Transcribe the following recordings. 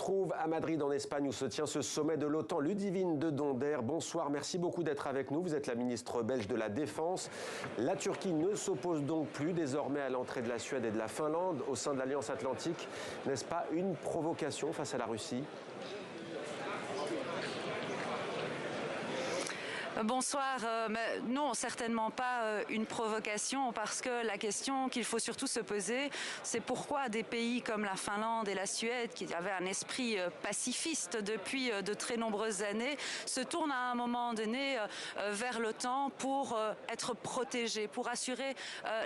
retrouve à Madrid en Espagne où se tient ce sommet de l'OTAN. Ludivine de Donder, bonsoir, merci beaucoup d'être avec nous. Vous êtes la ministre belge de la Défense. La Turquie ne s'oppose donc plus désormais à l'entrée de la Suède et de la Finlande au sein de l'Alliance Atlantique. N'est-ce pas une provocation face à la Russie ? Bonsoir. Non, certainement pas une provocation, parce que la question qu'il faut surtout se poser, c'est pourquoi des pays comme la Finlande et la Suède, qui avaient un esprit pacifiste depuis de très nombreuses années, se tournent à un moment donné vers l'OTAN pour être protégés, pour assurer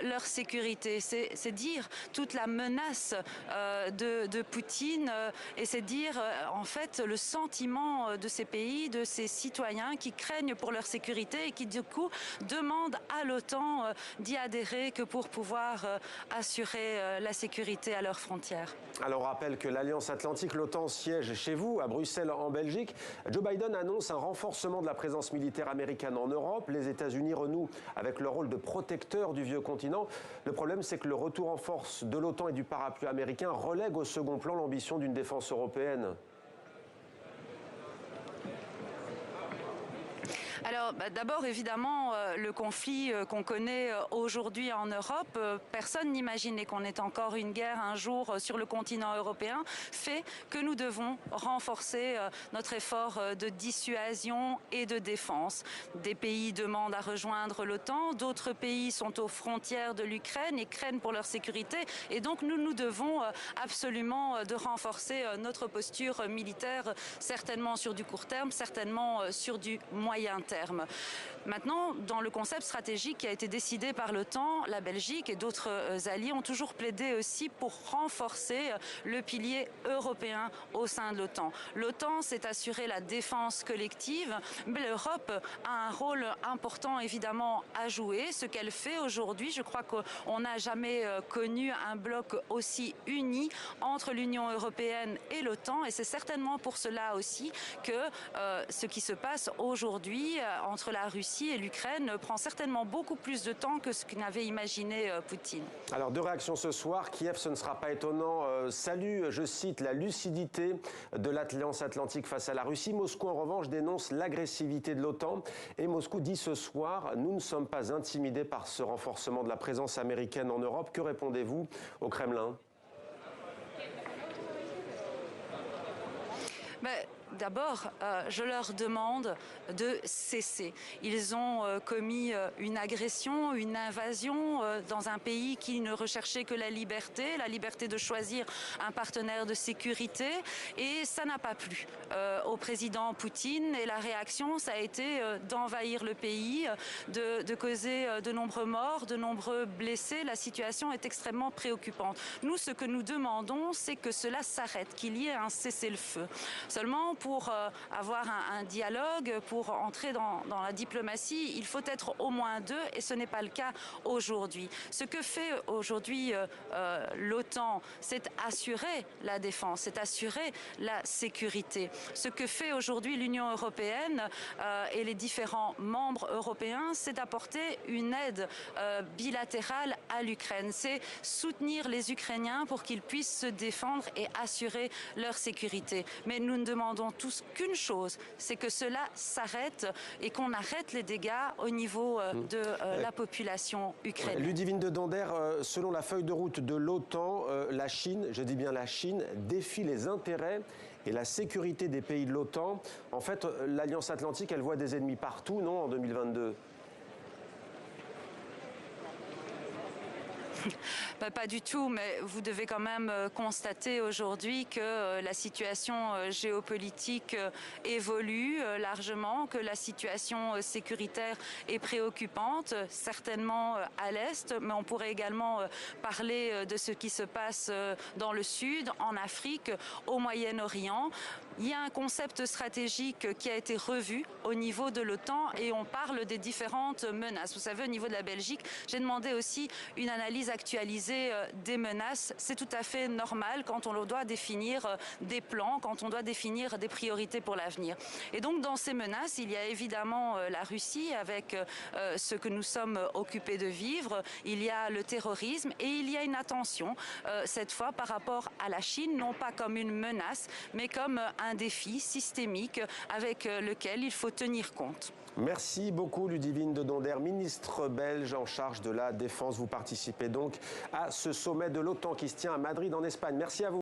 leur sécurité. C'est dire toute la menace de Poutine et c'est dire en fait le sentiment de ces pays, de ces citoyens qui craignent pour leur sécurité et qui du coup demandent à l'OTAN d'y adhérer que pour pouvoir assurer la sécurité à leurs frontières. Alors on rappelle que l'Alliance Atlantique, l'OTAN, siège chez vous, à Bruxelles, en Belgique. Joe Biden annonce un renforcement de la présence militaire américaine en Europe. Les États-Unis renouent avec leur rôle de protecteur du vieux continent. Le problème, c'est que le retour en force de l'OTAN et du parapluie américain relègue au second plan l'ambition d'une défense européenne. Alors d'abord, évidemment, le conflit qu'on connaît aujourd'hui en Europe, personne n'imaginait qu'on ait encore une guerre un jour sur le continent européen, fait que nous devons renforcer notre effort de dissuasion et de défense. Des pays demandent à rejoindre l'OTAN, d'autres pays sont aux frontières de l'Ukraine et craignent pour leur sécurité, et donc nous devons absolument de renforcer notre posture militaire, certainement sur du court terme, certainement sur du moyen terme. Maintenant, dans le concept stratégique qui a été décidé par l'OTAN, la Belgique et d'autres alliés ont toujours plaidé aussi pour renforcer le pilier européen au sein de l'OTAN. L'OTAN s'est assuré la défense collective, mais l'Europe a un rôle important évidemment à jouer. Ce qu'elle fait aujourd'hui, je crois qu'on n'a jamais connu un bloc aussi uni entre l'Union européenne et l'OTAN, et c'est certainement pour cela aussi que ce qui se passe aujourd'hui entre la Russie et l'Ukraine prend certainement beaucoup plus de temps que ce qu'avait imaginé Poutine. Alors, deux réactions ce soir. Kiev, ce ne sera pas étonnant, salue, je cite, la lucidité de l'Alliance Atlantique face à la Russie. Moscou, en revanche, dénonce l'agressivité de l'OTAN. Et Moscou dit ce soir, nous ne sommes pas intimidés par ce renforcement de la présence américaine en Europe. Que répondez-vous au Kremlin ? D'abord, je leur demande de cesser. Ils ont commis une agression, une invasion dans un pays qui ne recherchait que la liberté de choisir un partenaire de sécurité, et ça n'a pas plu au président Poutine, et la réaction, ça a été d'envahir le pays, de causer de nombreux morts, de nombreux blessés. La situation est extrêmement préoccupante. Nous, ce que nous demandons, c'est que cela s'arrête, qu'il y ait un cessez-le-feu. Seulement, pour avoir un dialogue, pour entrer dans la diplomatie, il faut être au moins deux, et ce n'est pas le cas aujourd'hui. Ce que fait aujourd'hui l'OTAN, c'est assurer la défense, c'est assurer la sécurité. Ce que fait aujourd'hui l'Union européenne et les différents membres européens, c'est d'apporter une aide bilatérale à l'Ukraine. C'est soutenir les Ukrainiens pour qu'ils puissent se défendre et assurer leur sécurité. Mais nous ne demandons tous qu'une chose, c'est que cela s'arrête et qu'on arrête les dégâts au niveau de la population ukrainienne. Ludivine de Donder, selon la feuille de route de l'OTAN, la Chine, je dis bien la Chine, défie les intérêts et la sécurité des pays de l'OTAN. En fait, l'Alliance Atlantique, elle voit des ennemis partout, non, en 2022 ? Pas du tout, mais vous devez quand même constater aujourd'hui que la situation géopolitique évolue largement, que la situation sécuritaire est préoccupante, certainement à l'Est, mais on pourrait également parler de ce qui se passe dans le Sud, en Afrique, au Moyen-Orient. Il y a un concept stratégique qui a été revu au niveau de l'OTAN et on parle des différentes menaces. Vous savez, au niveau de la Belgique, j'ai demandé aussi une analyse actualisée poser des menaces, c'est tout à fait normal quand on doit définir des plans, quand on doit définir des priorités pour l'avenir. Et donc dans ces menaces, il y a évidemment la Russie avec ce que nous sommes occupés de vivre, il y a le terrorisme et il y a une attention, cette fois par rapport à la Chine, non pas comme une menace, mais comme un défi systémique avec lequel il faut tenir compte. Merci beaucoup Ludivine de Donder, ministre belge en charge de la défense. Vous participez donc à ce sommet de l'OTAN qui se tient à Madrid en Espagne. Merci à vous.